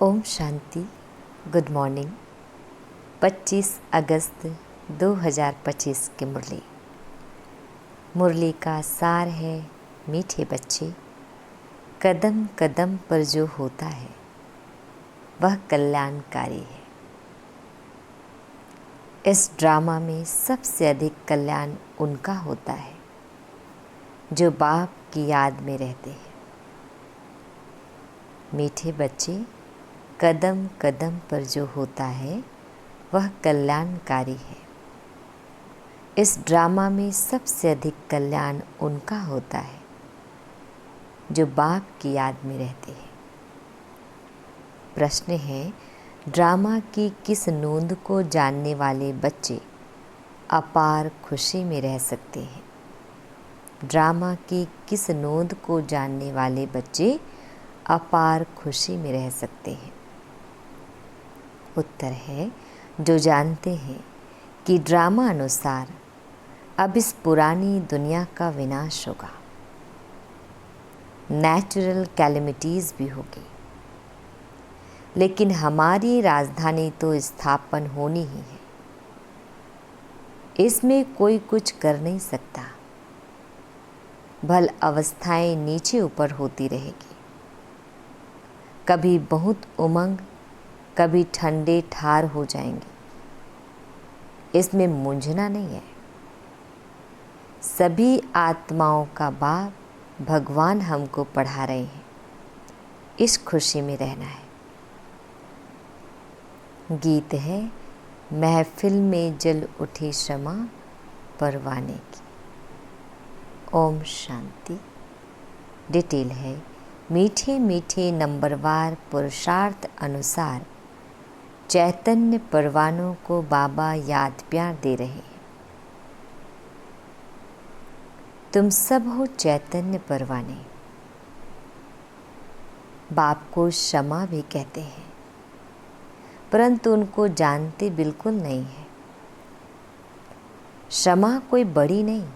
Om Shanti. Good morning. 25 अगस्त 2025 की मुरली का सार है, मीठे बच्चे, कदम कदम पर जो होता है वह कल्याणकारी है। इस ड्रामा में सबसे अधिक कल्याण उनका होता है जो बाप की याद में रहते हैं। मीठे बच्चे, कदम कदम पर जो होता है वह कल्याणकारी है। इस ड्रामा में सबसे अधिक कल्याण उनका होता है जो बाप की याद में रहते हैं। प्रश्न है, ड्रामा की किस नोंद को जानने वाले बच्चे अपार खुशी में रह सकते हैं? ड्रामा की किस नोंद को जानने वाले बच्चे अपार खुशी में रह सकते हैं? उत्तर है, जो जानते हैं कि ड्रामा अनुसार अब इस पुरानी दुनिया का विनाश होगा, नेचुरल कैलेमिटीज़ भी होगी, लेकिन हमारी राजधानी तो स्थापन होनी ही है। इसमें कोई कुछ कर नहीं सकता। भल अवस्थाएं नीचे ऊपर होती रहेगी, कभी बहुत उमंग, कभी ठंडे ठार हो जाएंगे। इसमें मूंझना नहीं है। सभी आत्माओं का बाप भगवान हमको पढ़ा रहे हैं, इस खुशी में रहना है। गीत है, महफिल में जल उठी शमा परवाने की। ओम शांति। डिटेल है, मीठे मीठे नंबरवार पुरुषार्थ अनुसार चैतन्य परवानों को बाबा याद प्यार दे रहे हैं। तुम सब हो चैतन्य परवाने। बाप को क्षमा भी कहते हैं, परंतु उनको जानते बिल्कुल नहीं है। क्षमा कोई बड़ी नहीं,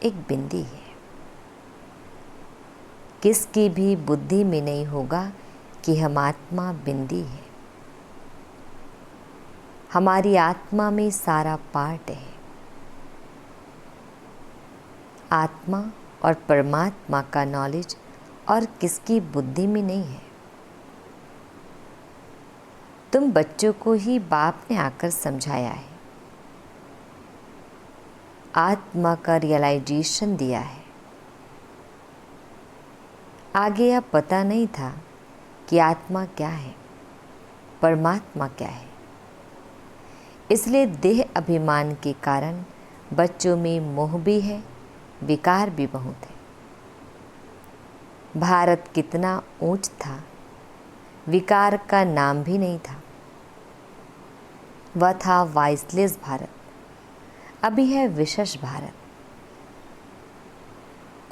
एक बिंदी है। किसकी भी बुद्धि में नहीं होगा कि हम आत्मा बिंदी है। हमारी आत्मा में सारा पार्ट है। आत्मा और परमात्मा का नॉलेज और किसकी बुद्धि में नहीं है। तुम बच्चों को ही बाप ने आकर समझाया है, आत्मा का रियलाइजेशन दिया है। आगे अब पता नहीं था कि आत्मा क्या है, परमात्मा क्या है। इसलिए देह अभिमान के कारण बच्चों में मोह भी है, विकार भी बहुत है। भारत कितना ऊंच था, विकार का नाम भी नहीं था। वह था वाइसलेस भारत, अभी है विशेष भारत।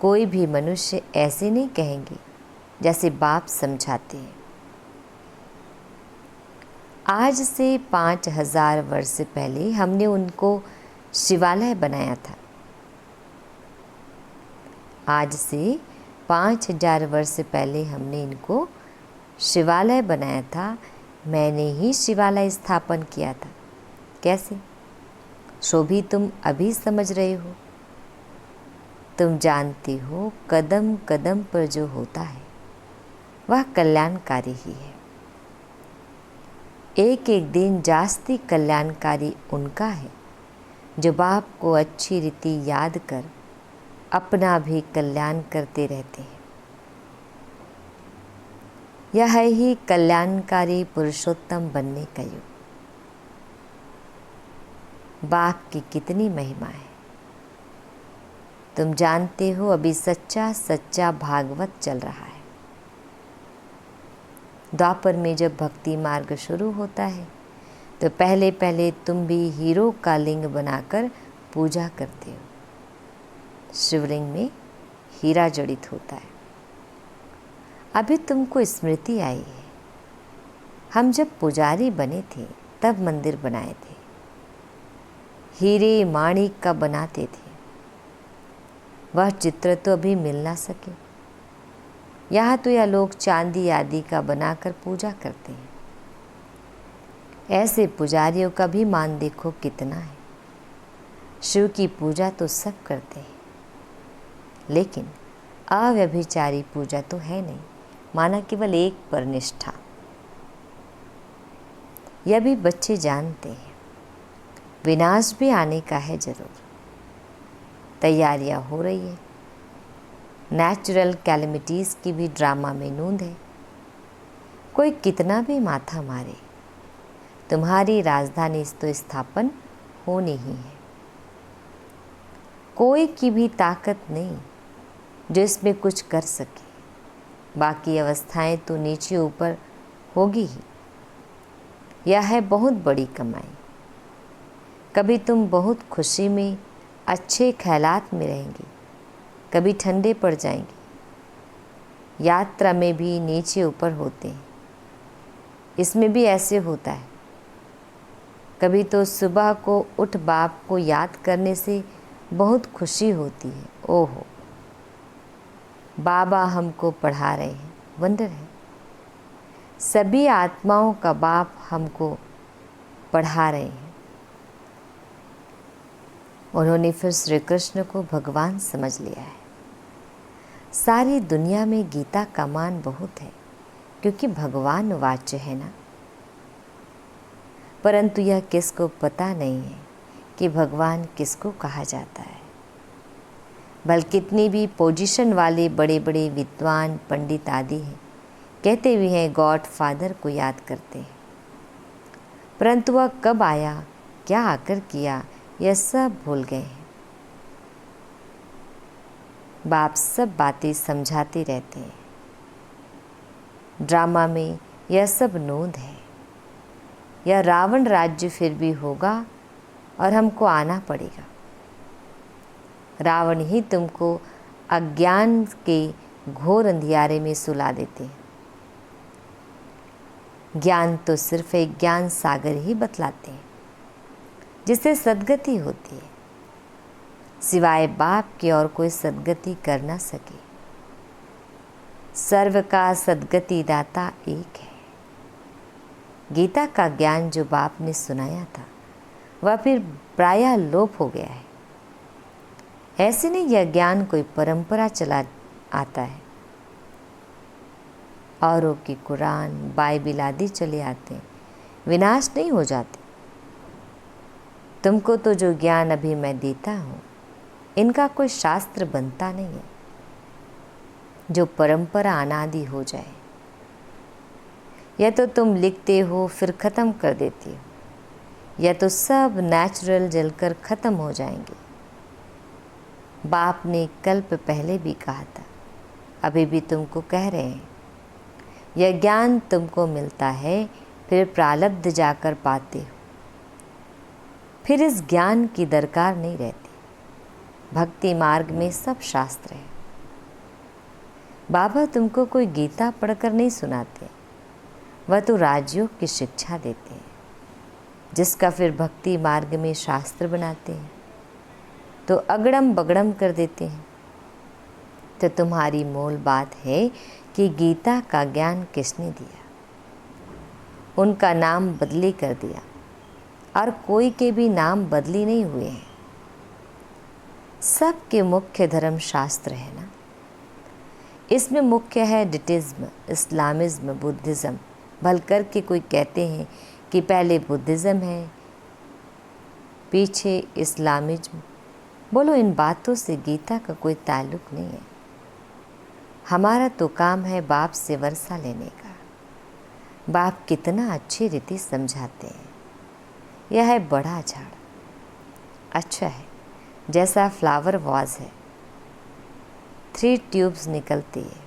कोई भी मनुष्य ऐसे नहीं कहेंगे जैसे बाप समझाते हैं। आज से 5000 वर्ष पहले हमने उनको शिवालय बनाया था। आज से 5000 वर्ष पहले हमने इनको शिवालय बनाया था। मैंने ही शिवालय स्थापन किया था। कैसे? सो भी तुम अभी समझ रहे हो। तुम जानते हो कदम कदम पर जो होता है वह कल्याणकारी ही है। एक एक दिन जास्ती कल्याणकारी उनका है जो बाप को अच्छी रीति याद कर अपना भी कल्याण करते रहते हैं। यह है ही कल्याणकारी पुरुषोत्तम बनने का युग। बाप की कितनी महिमा है। तुम जानते हो अभी सच्चा सच्चा भागवत चल रहा है। द्वापर में जब भक्ति मार्ग शुरू होता है तो पहले पहले तुम भी हीरो का लिंग बनाकर पूजा करते हो। शिवलिंग में हीरा जड़ित होता है। अभी तुमको स्मृति आई है, हम जब पुजारी बने थे तब मंदिर बनाए थे, हीरे माणिक का बनाते थे। वह चित्र तो अभी मिल ना सके। यहाँ तो यह लोग चांदी आदि का बनाकर पूजा करते हैं। ऐसे पुजारियों का भी मान देखो कितना है। शिव की पूजा तो सब करते हैं, लेकिन अव्यभिचारी पूजा तो है नहीं, माना केवल एक पर निष्ठा। यह भी बच्चे जानते हैं, विनाश भी आने का है जरूर। तैयारियां हो रही है, नेचुरल कैलेमिटीज़ की भी ड्रामा में नूंद है। कोई कितना भी माथा मारे, तुम्हारी राजधानी तो स्थापन होनी ही है। कोई की भी ताकत नहीं जो इसमें कुछ कर सके। बाकी अवस्थाएं तो नीचे ऊपर होगी ही। यह है बहुत बड़ी कमाई। कभी तुम बहुत खुशी में अच्छे ख्यालात में रहेंगे, कभी ठंडे पड़ जाएंगे। यात्रा में भी नीचे ऊपर होते हैं, इसमें भी ऐसे होता है। कभी तो सुबह को उठ बाप को याद करने से बहुत खुशी होती है। ओहो, बाबा हमको पढ़ा रहे हैं, वंडर है। सभी आत्माओं का बाप हमको पढ़ा रहे हैं। उन्होंने फिर श्री कृष्ण को भगवान समझ लिया है। सारी दुनिया में गीता का मान बहुत है, क्योंकि भगवान वाच्य है ना। परंतु यह किसको पता नहीं है कि भगवान किसको कहा जाता है। बल्कि कितनी भी पोजीशन वाले बड़े बड़े विद्वान पंडित आदि हैं, कहते भी हैं गॉड फादर को याद करते हैं, परंतु वह कब आया, क्या आकर किया, यह सब भूल गए हैं। बाप सब बातें समझाते रहते हैं। ड्रामा में यह सब नोंद है। यह रावण राज्य फिर भी होगा और हमको आना पड़ेगा। रावण ही तुमको अज्ञान के घोर अंधियारे में सुला देते हैं। ज्ञान तो सिर्फ एक ज्ञान सागर ही बतलाते हैं, जिससे सद्गति होती है। सिवाय बाप के और कोई सद्गति कर ना सके। सर्व का सद्गति दाता एक है। गीता का ज्ञान जो बाप ने सुनाया था, वह फिर प्रायः लोप हो गया है। ऐसे नहीं यह ज्ञान कोई परंपरा चला आता है। औरों की कुरान, बाइबिल आदि चले आते हैं, विनाश नहीं हो जाते। तुमको तो जो ज्ञान अभी मैं देता हूँ, इनका कोई शास्त्र बनता नहीं है जो परंपरा अनादि हो जाए। यह तो तुम लिखते हो फिर ख़त्म कर देती हो। यह तो सब नेचुरल जलकर ख़त्म हो जाएंगे। बाप ने कल्प पहले भी कहा था, अभी भी तुमको कह रहे हैं। यह ज्ञान तुमको मिलता है, फिर प्रारब्ध जाकर पाते हो। फिर इस ज्ञान की दरकार नहीं रहती। भक्ति मार्ग में सब शास्त्र है। बाबा तुमको कोई गीता पढ़कर नहीं सुनाते, वह तो राजयोग की शिक्षा देते हैं, जिसका फिर भक्ति मार्ग में शास्त्र बनाते हैं, तो अगड़म बगड़म कर देते हैं। तो तुम्हारी मूल बात है कि गीता का ज्ञान किसने दिया? उनका नाम बदली कर दिया, और कोई के भी नाम बदली नहीं हुए हैं। सबके मुख्य धर्म शास्त्र है ना। इसमें मुख्य है डिटिज्म, इस्लामिज्म, बुद्धिज़्म। भल करके कोई कहते हैं कि पहले बुद्धिज़्म है, पीछे इस्लामिज्म। बोलो, इन बातों से गीता का कोई ताल्लुक नहीं है। हमारा तो काम है बाप से वर्षा लेने का। बाप कितना अच्छी रीति समझाते हैं। यह है बड़ा झाड़, अच्छा है, जैसा फ्लावर वाज है, 3 ट्यूब्स निकलती है।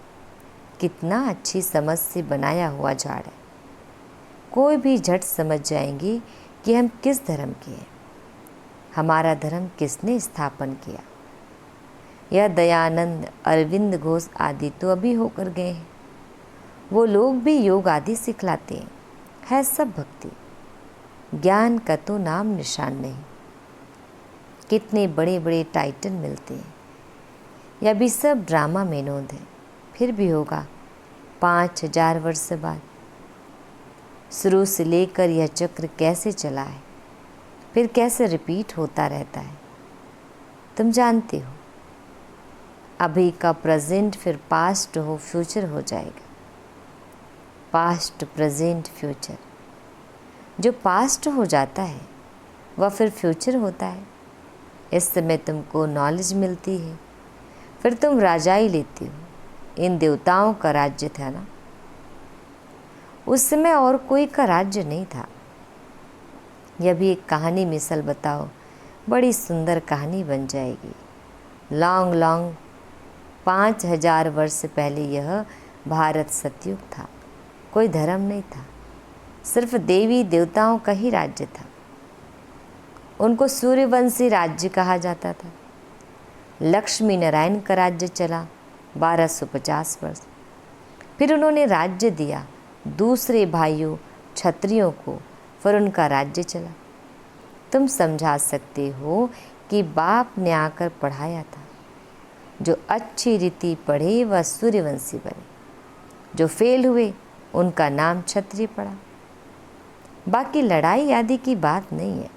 कितना अच्छी समझ से बनाया हुआ झाड़ है। कोई भी झट समझ जाएंगे कि हम किस धर्म के हैं, हमारा धर्म किसने स्थापन किया। यह दयानंद, अरविंद घोष आदि तो अभी होकर गए हैं। वो लोग भी योग आदि सिखलाते हैं। है सब भक्ति। ज्ञान का तो नाम निशान नहीं। कितने बड़े बड़े टाइटल मिलते हैं। यह भी सब ड्रामा में नोंद है। फिर भी होगा 5000 वर्ष बाद। शुरू से लेकर यह चक्र कैसे चला है, फिर कैसे रिपीट होता रहता है, तुम जानते हो। अभी का प्रेजेंट फिर पास्ट हो फ्यूचर हो जाएगा। Past present future. जो पास्ट हो जाता है वह फिर फ्यूचर होता है। इस समय तुमको नॉलेज मिलती है, फिर तुम राजाई लेती हो। इन देवताओं का राज्य था ना, उस समय और कोई का राज्य नहीं था। यह भी एक कहानी मिसल बताओ, बड़ी सुंदर कहानी बन जाएगी। लॉन्ग लॉन्ग 5000 वर्ष पहले यह भारत सतयुग था। कोई धर्म नहीं था, सिर्फ देवी देवताओं का ही राज्य था। उनको सूर्यवंशी राज्य कहा जाता था। लक्ष्मी नारायण का राज्य चला 1250 वर्ष। फिर उन्होंने राज्य दिया दूसरे भाइयों क्षत्रियों को, फिर उनका राज्य चला। तुम समझा सकते हो कि बाप ने आकर पढ़ाया था। जो अच्छी रीति पढ़े वह सूर्यवंशी बने, जो फेल हुए उनका नाम क्षत्रिय पड़ा। बाकी लड़ाई आदि की बात नहीं है।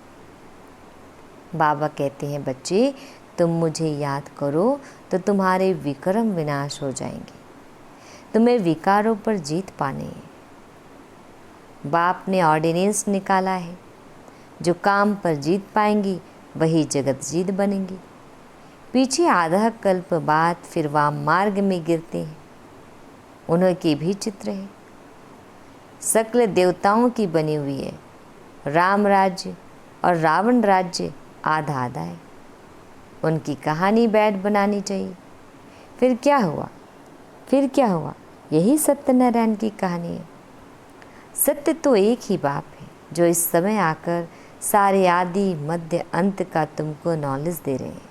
बाबा कहते हैं बच्चे, तुम मुझे याद करो तो तुम्हारे विक्रम विनाश हो जाएंगे। तुम्हें विकारों पर जीत पानी है। बाप ने ऑर्डिनेंस निकाला है, जो काम पर जीत पाएंगी वही जगत जीत बनेंगी। पीछे आधा कल्प बाद फिर वाम मार्ग में गिरते हैं, उनके भी चित्र है। सकल देवताओं की बनी हुई है। राम राज्य और रावण राज्य आधा आधा है। उनकी कहानी बैड बनानी चाहिए। फिर क्या हुआ, फिर क्या हुआ? यही सत्यनारायण की कहानी है। सत्य तो एक ही बाप है, जो इस समय आकर सारे आदि मध्य अंत का तुमको नॉलेज दे रहे हैं,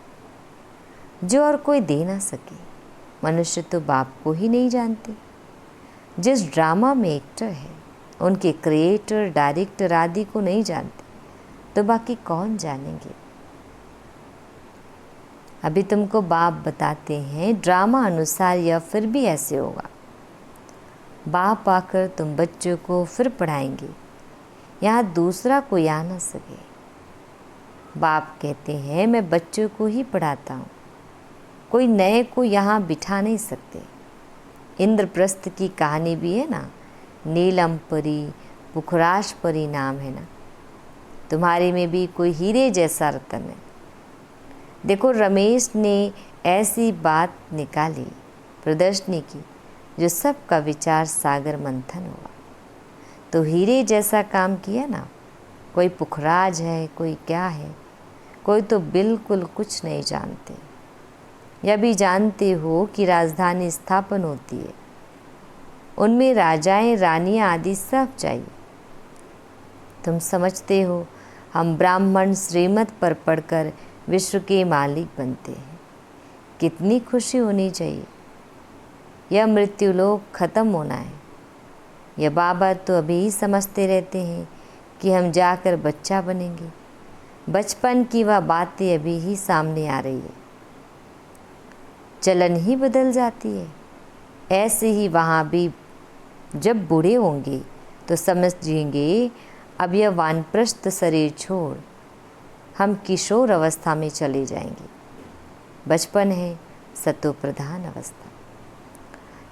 जो और कोई दे ना सके। मनुष्य तो बाप को ही नहीं जानते। जिस ड्रामा में एक्टर है उनके क्रिएटर डायरेक्टर आदि को नहीं जानते, तो बाकी कौन जानेंगे। अभी तुमको बाप बताते हैं ड्रामा अनुसार यह फिर भी ऐसे होगा। बाप आकर तुम बच्चों को फिर पढ़ाएंगे, यहाँ दूसरा कोई आ ना सके। बाप कहते हैं मैं बच्चों को ही पढ़ाता हूँ, कोई नए को यहाँ बिठा नहीं सकते। इंद्रप्रस्थ की कहानी भी है ना, नीलम परी पुखराश परी नाम है ना। तुम्हारे में भी कोई हीरे जैसा रतन है। देखो रमेश ने ऐसी बात निकाली, प्रदर्शनी की, जो सबका विचार सागर मंथन हुआ। तो हीरे जैसा काम किया ना। कोई पुखराज है, कोई क्या है, कोई तो बिल्कुल कुछ नहीं जानते। यह भी जानते हो कि राजधानी स्थापन होती है, उनमें राजाएं रानियां आदि सब चाहिए। तुम समझते हो हम ब्राह्मण श्रीमत पर पढ़कर विश्व के मालिक बनते हैं। कितनी खुशी होनी चाहिए। यह मृत्युलोक खत्म होना है। यह बाबा तो अभी ही समझते रहते हैं कि हम जाकर बच्चा बनेंगे। बचपन की वह बातें अभी ही सामने आ रही है। चलन ही बदल जाती है। ऐसे ही वहाँ भी जब बूढ़े होंगे तो समझेंगे अब यह वानप्रस्थ शरीर छोड़ हम किशोर अवस्था में चले जाएंगे। बचपन है सतो प्रधान अवस्था।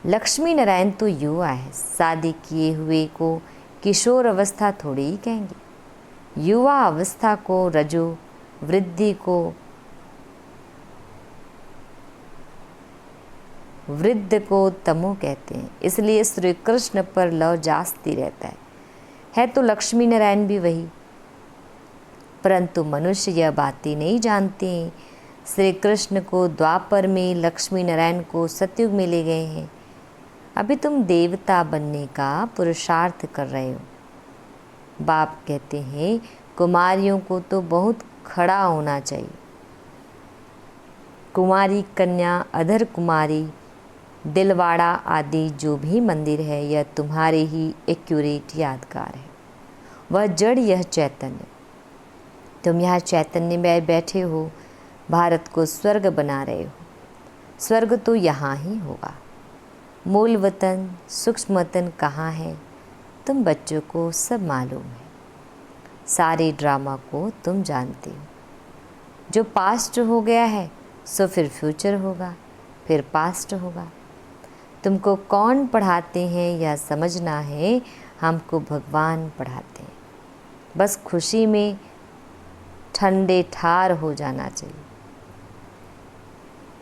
लक्ष्मी नारायण तो युवा है, शादी किए हुए को किशोर अवस्था थोड़ी ही कहेंगे। युवा अवस्था को रजो, वृद्धि को वृद्ध को तमो कहते हैं। इसलिए श्री कृष्ण पर लव जास्ती रहता है तो लक्ष्मी नारायण भी वही। परंतु मनुष्य यह बातें नहीं जानते। श्री कृष्ण को द्वापर में, लक्ष्मी नारायण को सतयुग में ले गए हैं। अभी तुम देवता बनने का पुरुषार्थ कर रहे हो। बाप कहते हैं कुमारियों को तो बहुत खड़ा होना चाहिए। कुमारी कन्या, अधर कुमारी, दिलवाड़ा आदि जो भी मंदिर है यह तुम्हारे ही एक्यूरेट यादगार है। वह जड़, यह चैतन्य। तुम यहाँ चैतन्य में बैठे हो, भारत को स्वर्ग बना रहे हो। स्वर्ग तो यहाँ ही होगा। मूल वतन, सूक्ष्म वतन कहाँ है? तुम बच्चों को सब मालूम है, सारे ड्रामा को तुम जानते हो। जो पास्ट हो गया है सो फिर फ्यूचर होगा, फिर पास्ट होगा। तुमको कौन पढ़ाते हैं यह समझना है, हमको भगवान पढ़ाते हैं। बस खुशी में ठंडे ठार हो जाना चाहिए।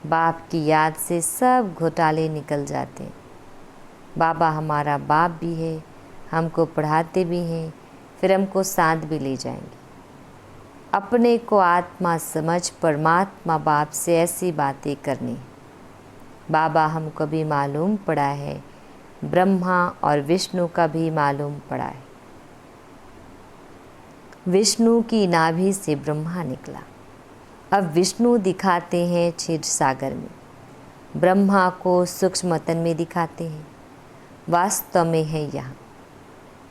बाप की याद से सब घोटाले निकल जाते हैं। बाबा हमारा बाप भी है, हमको पढ़ाते भी हैं, फिर हमको साथ भी ले जाएंगे। अपने को आत्मा समझ परमात्मा बाप से ऐसी बातें करनी। बाबा हमको भी मालूम पड़ा है, ब्रह्मा और विष्णु का भी मालूम पड़ा है। विष्णु की नाभि से ब्रह्मा निकला। अब विष्णु दिखाते हैं क्षीर सागर में, ब्रह्मा को सूक्ष्मतन में दिखाते हैं, वास्तव में है यहाँ।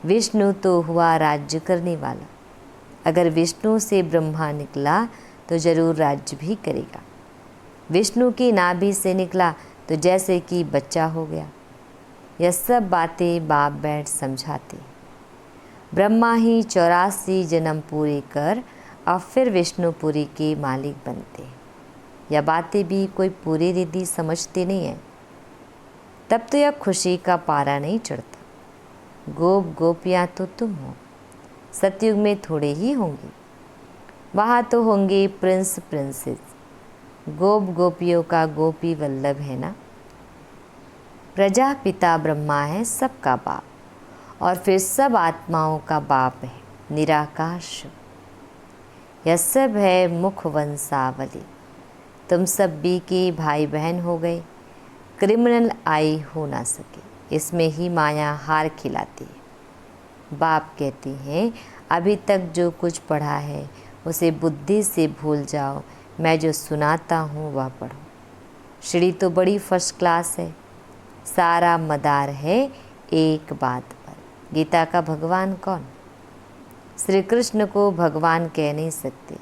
विष्णु तो हुआ राज्य करने वाला। अगर विष्णु से ब्रह्मा निकला तो जरूर राज्य भी करेगा। विष्णु की नाभि से निकला तो जैसे कि बच्चा हो गया। यह सब बातें बाप बैठ समझाते। ब्रह्मा ही 84 जन्म पूरे कर और फिर विष्णुपुरी के मालिक बनते। यह बातें भी कोई पूरी रिद्धि समझते नहीं है, तब तो यह खुशी का पारा नहीं चढ़ता। गोप गोपियाँ तो तुम हो, सतयुग में थोड़े ही होंगे, वहाँ तो होंगे प्रिंस प्रिंसेस। गोप गोपियों का गोपी वल्लभ है ना। प्रजापिता ब्रह्मा है सबका बाप, और फिर सब आत्माओं का बाप है निराकार शिव। यह सब है मुख वंशावली। तुम सब भी के भाई बहन हो गए, क्रिमिनल आई हो ना सके। इसमें ही माया हार खिलाती है। बाप कहते हैं अभी तक जो कुछ पढ़ा है उसे बुद्धि से भूल जाओ, मैं जो सुनाता हूँ वह पढ़ो। श्री तो बड़ी फर्स्ट क्लास है, सारा मदार है एक बात पर। गीता का भगवान कौन? श्री कृष्ण को भगवान कह नहीं सकते,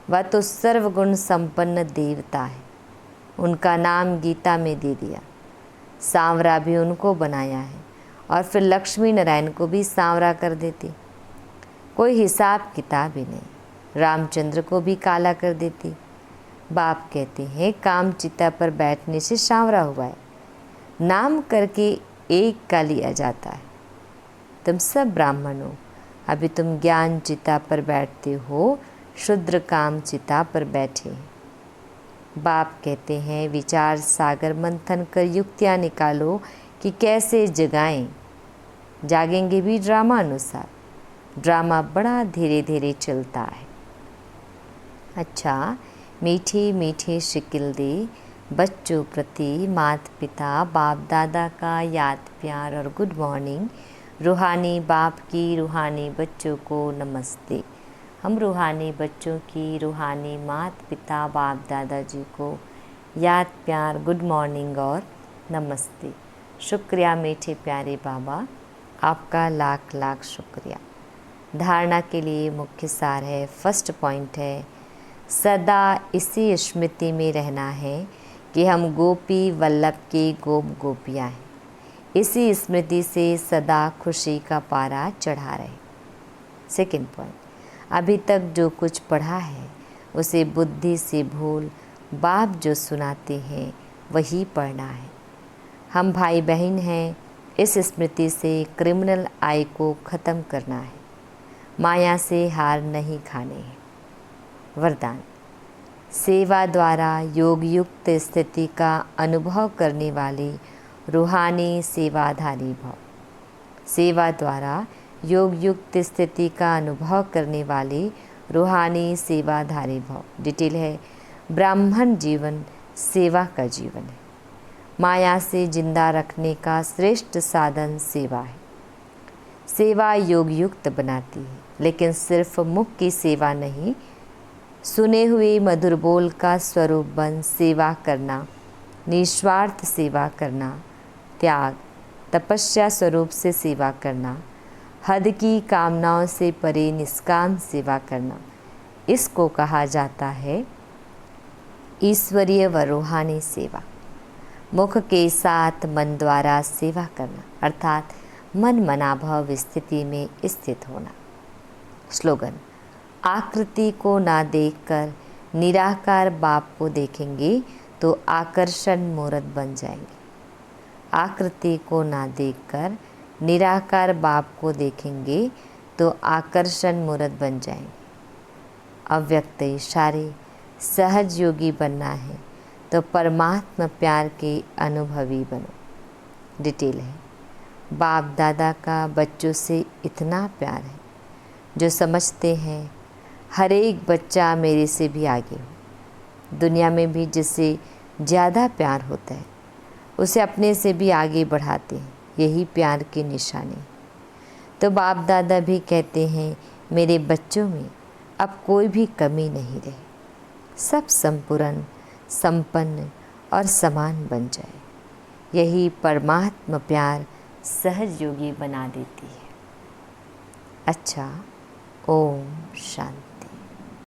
वह तो सर्वगुण संपन्न देवता है। उनका नाम गीता में दे दिया। सांवरा भी उनको बनाया है, और फिर लक्ष्मी नारायण को भी सांवरा कर देती। कोई हिसाब किताब ही नहीं। रामचंद्र को भी काला कर देती। बाप कहते हैं काम चिता पर बैठने से सांवरा हुआ है, नाम करके एक का लिया जाता है। तुम सब ब्राह्मण हो, अभी तुम ज्ञान चिता पर बैठते हो, शुद्र काम चिता पर बैठे हैं। बाप कहते हैं विचार सागर मंथन कर युक्तियाँ निकालो कि कैसे जगाएं। जागेंगे भी ड्रामा अनुसार। ड्रामा बड़ा धीरे धीरे चलता है। अच्छा, मीठे मीठे शिकिल दे बच्चों प्रति माता पिता बाप दादा का याद प्यार और गुड मॉर्निंग। रूहानी बाप की रूहानी बच्चों को नमस्ते। हम रूहानी बच्चों की रूहानी माता पिता बाप दादाजी को याद प्यार गुड मॉर्निंग और नमस्ते। शुक्रिया मीठे प्यारे बाबा, आपका लाख लाख शुक्रिया। धारणा के लिए मुख्य सार है, फर्स्ट पॉइंट है, सदा इसी स्मृति में रहना है कि हम गोपी वल्लभ के गोप गोपियाँ हैं। इसी स्मृति से सदा खुशी का पारा चढ़ा रहे। सेकंड पॉइंट, अभी तक जो कुछ पढ़ा है उसे बुद्धि से भूल बाप जो सुनाते हैं वही पढ़ना है। हम भाई बहन हैं, इस स्मृति से क्रिमिनल आई को ख़त्म करना है। माया से हार नहीं खाने हैं। वरदान, सेवा द्वारा योग युक्त स्थिति का अनुभव करने वाले रूहानी सेवाधारी भव। सेवा द्वारा योग युक्त स्थिति का अनुभव करने वाले रूहानी सेवाधारी भव। डिटेल है, ब्राह्मण जीवन सेवा का जीवन है। माया से जिंदा रखने का श्रेष्ठ साधन सेवा है। सेवा योग युक्त बनाती है, लेकिन सिर्फ मुख की सेवा नहीं, सुने हुए मधुर बोल का स्वरूप बन सेवा करना, निस्वार्थ सेवा करना, त्याग तपस्या स्वरूप से सेवा करना, हद की कामनाओं से परे निष्काम सेवा करना, इसको कहा जाता है ईश्वरीय व रूहानी सेवा। मुख के साथ मन द्वारा सेवा करना, अर्थात मन मनाभव स्थिति में स्थित होना। स्लोगन: आकृति को ना देखकर निराकार बाप को देखेंगे तो आकर्षण मूर्त बन जाएंगे। आकृति को ना देखकर निराकार बाप को देखेंगे तो आकर्षण मूर्त बन जाएंगे। अव्यक्त इशारे सहज योगी बनना है तो परमात्मा प्यार के अनुभवी बनो। डिटेल है: बाप दादा का बच्चों से इतना प्यार है जो समझते हैं हर एक बच्चा मेरे से भी आगे हो। दुनिया में भी जिससे ज़्यादा प्यार होता है उसे अपने से भी आगे बढ़ाते हैं। यही प्यार की निशानी। तो बाप दादा भी कहते हैं मेरे बच्चों में अब कोई भी कमी नहीं रहे, सब संपूर्ण, संपन्न और समान बन जाए। यही परमात्मा प्यार सहज योगी बना देती है। अच्छा, ओम